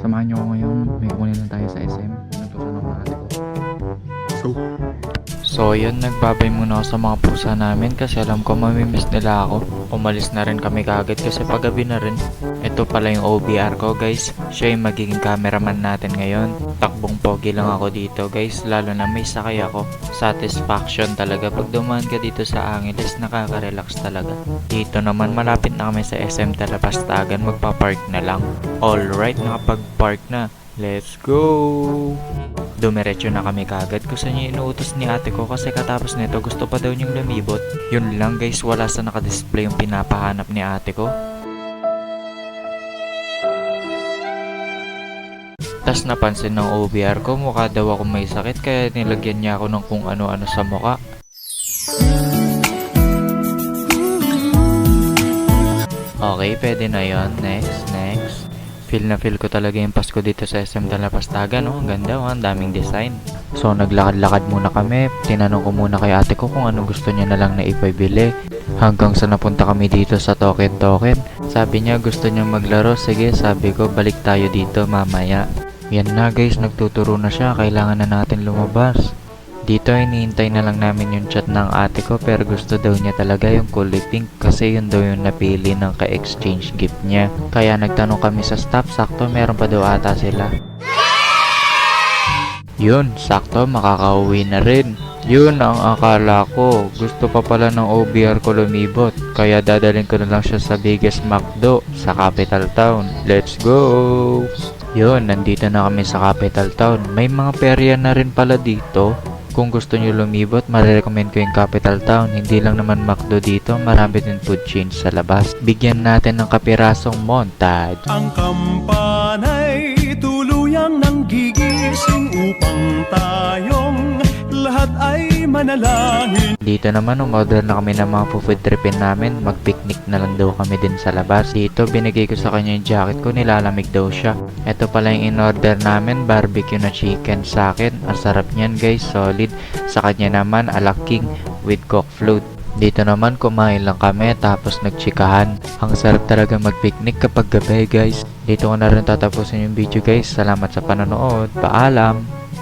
Samahan niyo ako ngayon. May kukunin lang tayo sa SM. Natusan ako ng ate ko. So yun, nagbabay muna ako sa mga pusa namin kasi alam ko mamimiss nila ako. Umalis na rin kami kagad kasi paggabi na rin. Ito pala yung OBR ko guys. Siya yung magiging cameraman natin ngayon. Takbong pogi lang ako dito guys, lalo na may sakay ako. Satisfaction talaga pag dumaan ka dito sa Angeles, nakaka-relax talaga. Dito naman malapit na kami sa SM Talapastagan, magpa-park na lang. Alright, nakapag-park na. Let's go! Dumiretso na kami kagad kung saan yung inuutos ni ate ko kasi katapos nito gusto pa daw niyang lumibot. Yun lang guys, wala sa nakadisplay yung pinapahanap ni ate ko. Tas napansin ng OBR ko, mukha daw ako may sakit kaya nilagyan niya ako ng kung ano-ano sa mukha. Okay, pwede na yon. Next. Feel na feel ko talaga yung Pasko dito sa SM Talapastagan, no? Ang ganda, oh. Ang daming design. So, naglakad-lakad muna kami. Tinanong ko muna kay ate ko kung anong gusto niya na lang na ipabili. Hanggang sa napunta kami dito sa Token. Sabi niya gusto niya maglaro. Sige, sabi ko, balik tayo dito mamaya. Yan na guys, nagtuturo na siya. Kailangan na natin lumabas. Dito hinihintay na lang namin yung chat ng ate ko pero gusto daw niya talaga yung kulay pink kasi yun daw yung napili ng ka-exchange gift niya. Kaya nagtanong kami sa staff, sakto meron pa daw ata sila. Yun, sakto makakauwi na rin. Yun ang akala ko, gusto pa pala ng OBR ko lumibot. Kaya dadalhin ko na lang siya sa biggest McDo sa Capital Town. Let's go! Yun, nandito na kami sa Capital Town. May mga perya na rin pala dito. Kung gusto nyo lumibot, marirecommend ko yung Capital Town. Hindi lang naman McDo dito, marami din food chains sa labas. Bigyan natin ng kapirasong montage. Ang kampanay tuluyang nang gigising upang tayong lahat ay manalangin. Dito naman, umorder na kami ng mga food tripin namin. Mag-picnic na lang daw kami din sa labas. Dito, binigay ko sa kanya yung jacket ko, nilalamig daw siya. Ito pala yung in-order namin, barbecue na chicken sa akin. Ang sarap niyan guys, solid. Sa kanya naman, alaking with cock float. Dito naman, kumain lang kami tapos nagchikahan. Ang sarap talaga mag-picnic kapag gabi guys. Dito ko na rin tatapusin yung video guys. Salamat sa panonood. Paalam!